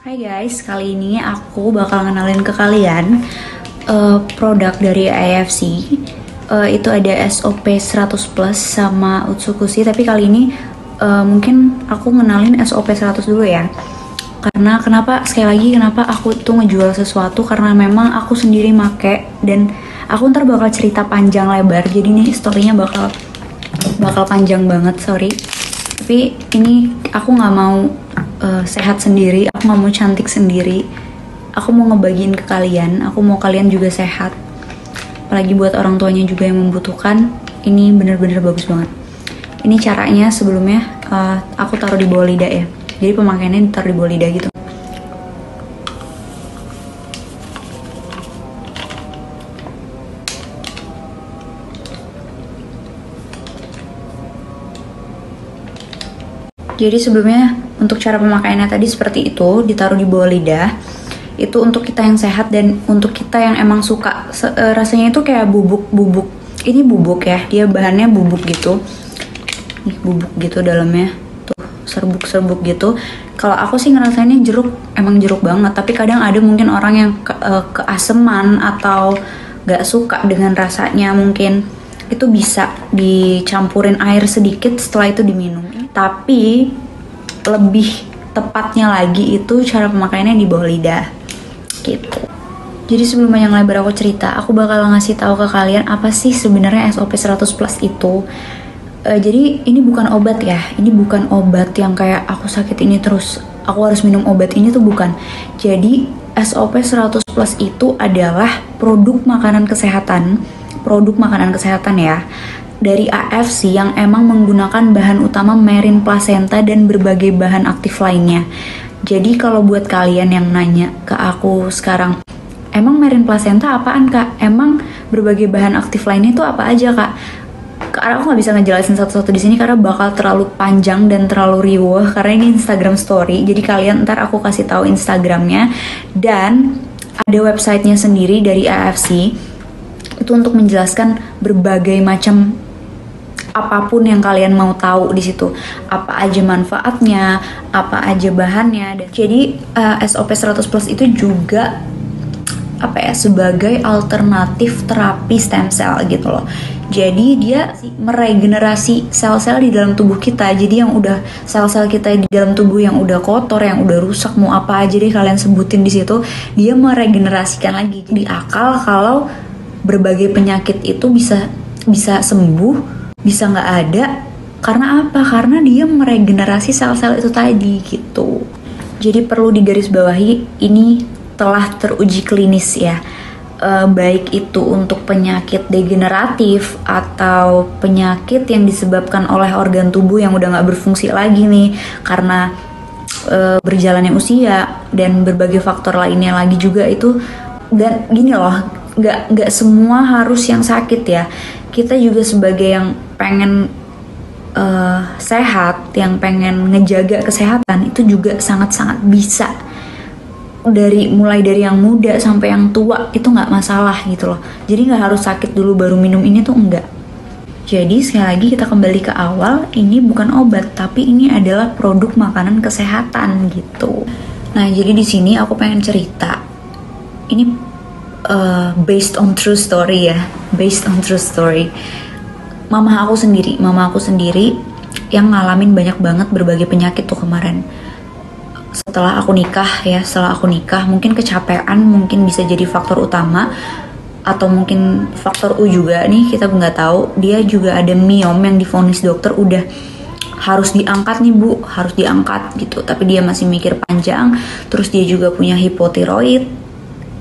Hai guys, kali ini aku bakal ngenalin ke kalian produk dari AFC. Itu ada SOP 100 Plus sama Utsukushi, tapi kali ini mungkin aku ngenalin SOP 100 dulu ya. Karena kenapa aku tuh ngejual sesuatu, karena memang aku sendiri make dan aku ntar bakal cerita panjang lebar. Jadi nih storynya bakal panjang banget, sorry. Tapi ini aku nggak mau sehat sendiri, aku nggak mau cantik sendiri. Aku mau ngebagiin ke kalian, aku mau kalian juga sehat. Apalagi buat orang tuanya juga yang membutuhkan, ini bener-bener bagus banget. Ini caranya sebelumnya aku taruh di bawah lidah ya. Jadi pemakaiannya ditaruh di bawah lidah gitu. Jadi sebelumnya untuk cara pemakaiannya tadi seperti itu, ditaruh di bawah lidah. Itu untuk kita yang sehat dan untuk kita yang emang suka rasanya itu kayak bubuk-bubuk. Ini bubuk ya, dia bahannya bubuk gitu. Nih bubuk gitu dalamnya. Tuh serbuk-serbuk gitu. Kalau aku sih ngerasainnya jeruk, emang jeruk banget. Tapi kadang ada mungkin orang yang keaseman atau gak suka dengan rasanya mungkin. Itu bisa dicampurin air sedikit, setelah itu diminum. Tapi lebih tepatnya lagi itu cara pemakaiannya di bawah lidah gitu. Jadi sebelum yang lebar aku cerita, aku bakal ngasih tahu ke kalian apa sih sebenarnya SOP 100 Plus itu. Jadi ini bukan obat ya, ini bukan obat yang kayak aku sakit ini terus aku harus minum obat ini tuh, bukan. Jadi SOP 100 Plus itu adalah produk makanan kesehatan ya dari AFC yang emang menggunakan bahan utama Merin Placenta dan berbagai bahan aktif lainnya. Jadi kalau buat kalian yang nanya ke aku sekarang, emang Merin Placenta apaan kak? Emang berbagai bahan aktif lainnya itu apa aja kak? Karena aku nggak bisa ngejelasin satu-satu di sini karena bakal terlalu panjang dan terlalu riuh karena ini Instagram Story. Jadi kalian ntar aku kasih tahu Instagramnya dan ada websitenya sendiri dari AFC. Itu untuk menjelaskan berbagai macam apapun yang kalian mau tahu di situ, apa aja manfaatnya, apa aja bahannya. Dan jadi SOP 100 Plus itu juga sebagai alternatif terapi stem cell gitu loh. Jadi dia meregenerasi sel-sel di dalam tubuh kita. Jadi yang udah sel-sel kita di dalam tubuh yang udah kotor, yang udah rusak, mau apa aja deh kalian sebutin di situ, dia meregenerasikan lagi. Di akal kalau berbagai penyakit itu bisa sembuh, bisa nggak ada. Karena apa? Karena dia meregenerasi sel-sel itu tadi gitu. Jadi perlu digarisbawahi, ini telah teruji klinis ya. Baik itu untuk penyakit degeneratif atau penyakit yang disebabkan oleh organ tubuh yang udah nggak berfungsi lagi nih karena berjalannya usia dan berbagai faktor lainnya lagi juga itu. Dan gini loh, nggak semua harus yang sakit ya. Kita juga sebagai yang pengen sehat, yang pengen ngejaga kesehatan itu juga sangat-sangat bisa. Mulai dari yang muda sampai yang tua itu nggak masalah gitu loh. Jadi nggak harus sakit dulu baru minum ini tuh, enggak. Jadi sekali lagi kita kembali ke awal, ini bukan obat tapi ini adalah produk makanan kesehatan gitu. Nah jadi di sini aku pengen cerita. Ini based on true story ya, based on true story. Mama aku sendiri yang ngalamin banyak banget berbagai penyakit tuh kemarin. Setelah aku nikah mungkin kecapean mungkin bisa jadi faktor utama, atau mungkin faktor U juga nih, kita nggak tahu. Dia juga ada miom yang divonis dokter udah harus diangkat nih bu, harus diangkat gitu, tapi dia masih mikir panjang. Terus dia juga punya hipotiroid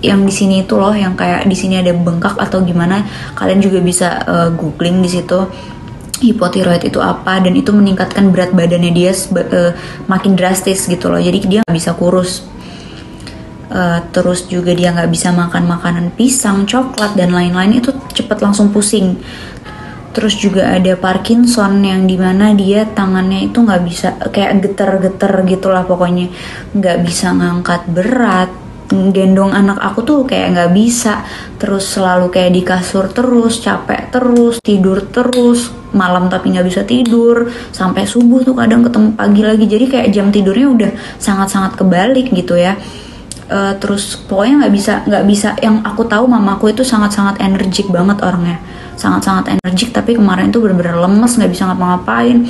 yang di sini itu loh, yang kayak di sini ada bengkak atau gimana, kalian juga bisa googling di situ hipotiroid itu apa, dan itu meningkatkan berat badannya dia makin drastis gitu loh. Jadi dia nggak bisa kurus. Terus juga dia nggak bisa makan makanan pisang, coklat dan lain-lain, itu cepet langsung pusing. Terus juga ada Parkinson yang dimana dia tangannya itu nggak bisa, kayak geter-geter gitulah pokoknya, nggak bisa ngangkat berat. gendong anak aku tuh kayak nggak bisa, terus selalu kayak di kasur terus, capek terus, tidur terus, malam tapi nggak bisa tidur, sampai subuh tuh kadang ketemu pagi lagi, jadi kayak jam tidurnya udah sangat-sangat kebalik gitu ya. Terus pokoknya nggak bisa. Yang aku tahu mamaku itu sangat-sangat energik banget orangnya, sangat-sangat energik, tapi kemarin itu bener-bener lemes, nggak bisa ngapa-ngapain.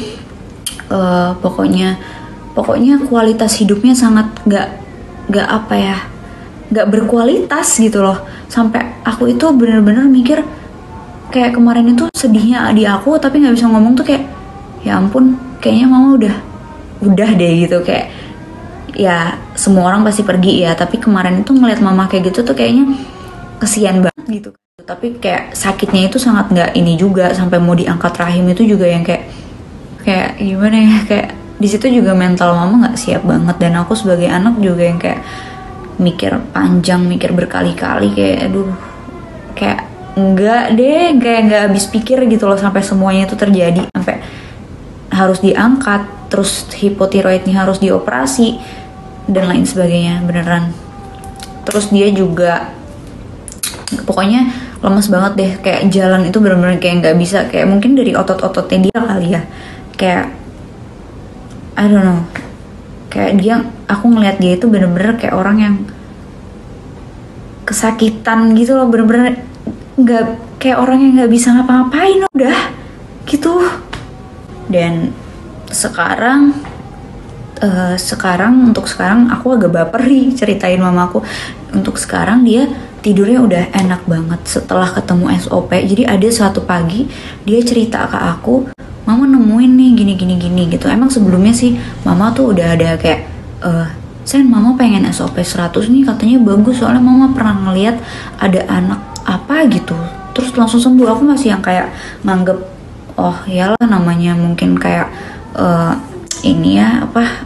Pokoknya kualitas hidupnya sangat nggak apa ya, nggak berkualitas gitu loh. Sampai aku itu bener-bener mikir kayak kemarin itu sedihnya di aku, tapi nggak bisa ngomong tuh kayak ya ampun, kayaknya mama udah deh gitu. Kayak ya semua orang pasti pergi ya, tapi kemarin itu ngeliat mama kayak gitu tuh kayaknya kesian banget gitu. Tapi kayak sakitnya itu sangat nggak ini juga, sampai mau diangkat rahim itu juga yang kayak gimana ya, kayak di situ juga mental mama nggak siap banget, dan aku sebagai anak juga yang kayak mikir panjang, mikir berkali-kali, kayak aduh, kayak enggak deh, kayak nggak habis pikir gitu loh, sampai semuanya itu terjadi, sampai harus diangkat, terus hipotiroidnya harus dioperasi dan lain sebagainya, beneran. Terus dia juga pokoknya lemes banget deh, kayak jalan itu bener-bener kayak nggak bisa, kayak mungkin dari otot-ototnya dia kali ya, kayak I don't know, kayak aku ngelihat dia itu bener-bener kayak orang yang kesakitan gitu loh, bener-bener nggak, kayak orang yang nggak bisa ngapa-ngapain udah gitu. Dan untuk sekarang aku agak baper nih ceritain mamaku. Untuk sekarang dia tidurnya udah enak banget setelah ketemu SOP. Jadi ada suatu pagi dia cerita ke aku, mama nemuin nih gini gitu. Emang sebelumnya sih mama tuh udah ada kayak Sen, mama pengen SOP 100 nih, katanya bagus, soalnya mama pernah ngeliat ada anak apa gitu terus langsung sembuh. Aku masih yang kayak nganggep oh iyalah, namanya mungkin kayak ini ya apa,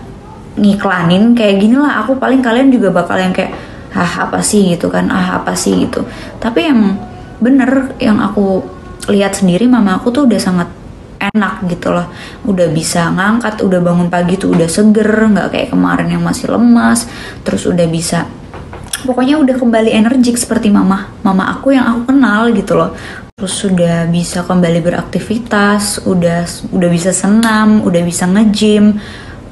ngiklanin kayak gini lah, aku paling kalian juga bakal yang kayak apa sih gitu kan, apa sih gitu. Tapi yang bener yang aku lihat sendiri, mama aku tuh udah sangat enak gitu loh, udah bisa ngangkat, udah bangun pagi tuh udah seger, nggak kayak kemarin yang masih lemas. Terus udah bisa, pokoknya udah kembali energik seperti mama aku yang aku kenal gitu loh. Terus sudah bisa kembali beraktivitas, udah bisa senam, udah bisa nge-gym,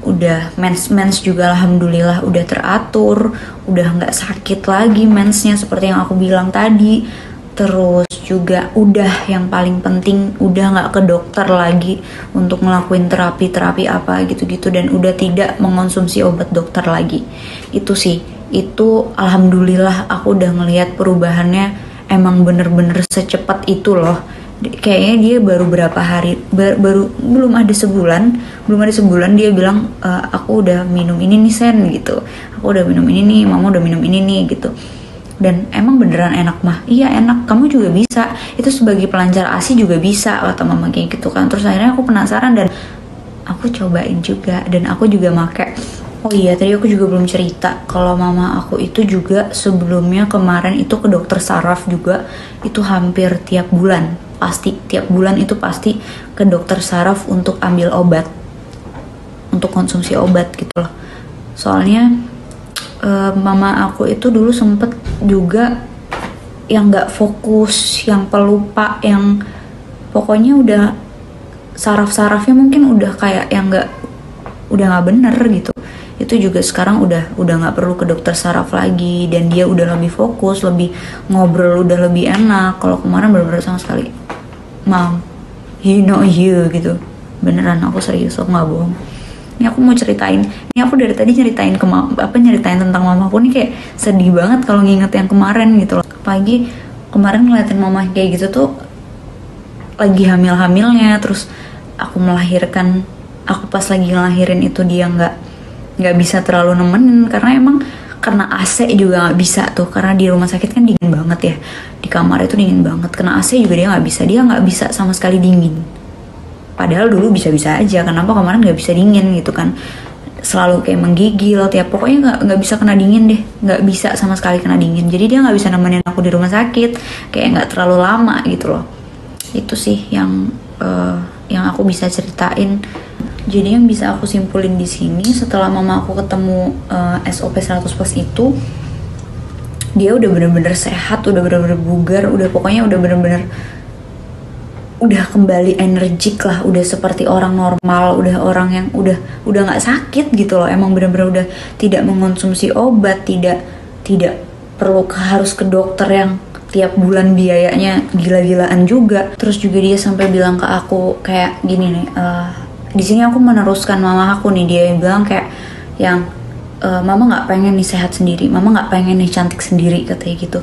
udah mens juga alhamdulillah udah teratur, udah nggak sakit lagi mensnya seperti yang aku bilang tadi. Terus juga udah yang paling penting udah nggak ke dokter lagi untuk ngelakuin terapi apa gitu-gitu, dan udah tidak mengonsumsi obat dokter lagi. Itu sih, itu alhamdulillah aku udah ngelihat perubahannya emang bener-bener secepat itu loh. Kayaknya dia baru berapa hari, belum ada sebulan dia bilang aku udah minum ini nih Sen gitu, aku udah minum ini nih, mama udah minum ini nih gitu. Dan emang beneran enak mah, iya enak, kamu juga bisa, itu sebagai pelancar ASI juga bisa, kata mama kayak gitu kan. Terus akhirnya aku penasaran dan aku cobain juga, dan aku juga make. Oh iya, tadi aku juga belum cerita kalau mama aku itu juga sebelumnya kemarin itu ke dokter saraf juga, itu hampir tiap bulan itu pasti ke dokter saraf untuk ambil obat, untuk konsumsi obat gitu loh. Soalnya mama aku itu dulu sempet juga yang nggak fokus, yang pelupa, yang pokoknya udah saraf-sarafnya mungkin udah kayak yang udah nggak bener gitu. Itu juga sekarang udah nggak perlu ke dokter saraf lagi, dan dia udah lebih fokus, lebih ngobrol udah lebih enak. Kalau kemarin bener-bener sama sekali, Mom, you know you gitu, beneran aku serius, aku nggak bohong. Ini aku mau ceritain, ini aku dari tadi nyeritain tentang mamaku nih, kayak sedih banget kalau nginget yang kemarin gitu loh. Pagi kemarin ngeliatin mama kayak gitu tuh lagi hamilnya, terus aku melahirkan, aku pas lagi ngelahirin itu dia nggak bisa terlalu nemenin, karena AC juga nggak bisa tuh, karena di rumah sakit kan dingin banget ya, di kamar itu dingin banget, kena AC juga dia nggak bisa sama sekali dingin. Padahal dulu bisa-bisa aja, kenapa kemarin nggak bisa dingin gitu kan, selalu kayak menggigil pokoknya nggak bisa kena dingin deh, nggak bisa sama sekali kena dingin. Jadi dia nggak bisa nemenin aku di rumah sakit, kayak nggak terlalu lama gitu loh. Itu sih yang aku bisa ceritain. Jadi yang bisa aku simpulin di sini, setelah mama aku ketemu SOP 100 plus itu, dia udah bener-bener sehat, udah bener-bener bugar, udah pokoknya udah bener-bener udah kembali energik lah, udah seperti orang normal, udah orang yang udah nggak sakit gitu loh. Emang bener-bener udah tidak mengonsumsi obat, tidak perlu harus ke dokter yang tiap bulan biayanya gila-gilaan juga. Terus juga dia sampai bilang ke aku kayak gini nih, di sini aku meneruskan mama aku nih, dia bilang kayak yang mama nggak pengen nih sehat sendiri, mama nggak pengen nih cantik sendiri katanya gitu.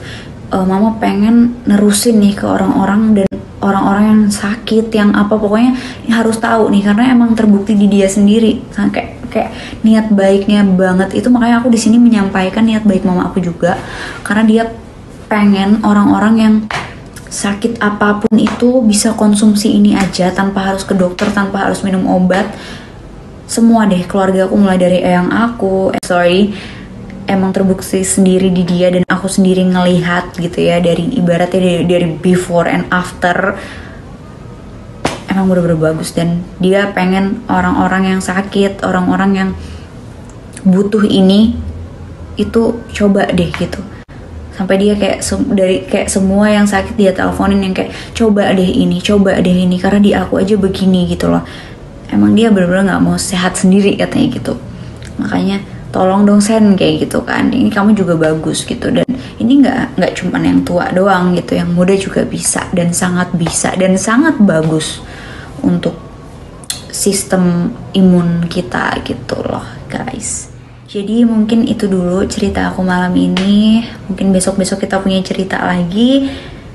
Mama pengen nerusin nih ke orang-orang dan orang-orang yang sakit, yang apa pokoknya harus tahu nih, karena emang terbukti di dia sendiri kayak niat baiknya banget itu. Makanya aku di sini menyampaikan niat baik mama aku juga, karena dia pengen orang-orang yang sakit apapun itu bisa konsumsi ini aja tanpa harus ke dokter, tanpa harus minum obat. Semua deh keluarga aku, mulai dari eyang aku, emang terbukti sendiri di dia, dan aku sendiri ngelihat gitu ya, dari ibaratnya dari before and after, emang bener-bener bagus. Dan dia pengen orang-orang yang sakit, orang-orang yang butuh ini itu coba deh gitu. Sampai dia kayak semua yang sakit dia teleponin yang kayak coba deh ini karena di aku aja begini gitu loh. Emang dia bener-bener nggak mau sehat sendiri katanya gitu. Makanya tolong dong Sen kayak gitu kan, ini kamu juga bagus gitu. Dan ini nggak cuman yang tua doang gitu, yang muda juga bisa dan sangat bagus untuk sistem imun kita gitu loh guys. Jadi mungkin itu dulu cerita aku malam ini. Mungkin besok-besok kita punya cerita lagi.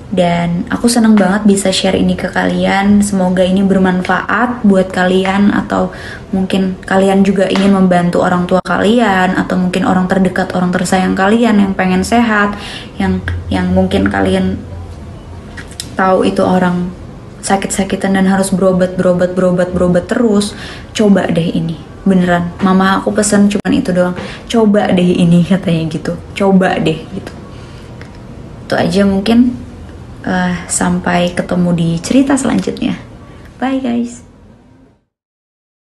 Dan aku seneng banget bisa share ini ke kalian. Semoga ini bermanfaat buat kalian, atau mungkin kalian juga ingin membantu orang tua kalian, atau mungkin orang terdekat, orang tersayang kalian yang pengen sehat, yang mungkin kalian tahu itu orang sakit-sakitan dan harus berobat terus. Coba deh ini, beneran mama aku pesan cuman itu doang, coba deh ini katanya gitu, coba deh gitu. Itu aja mungkin. Sampai ketemu di cerita selanjutnya. Bye guys.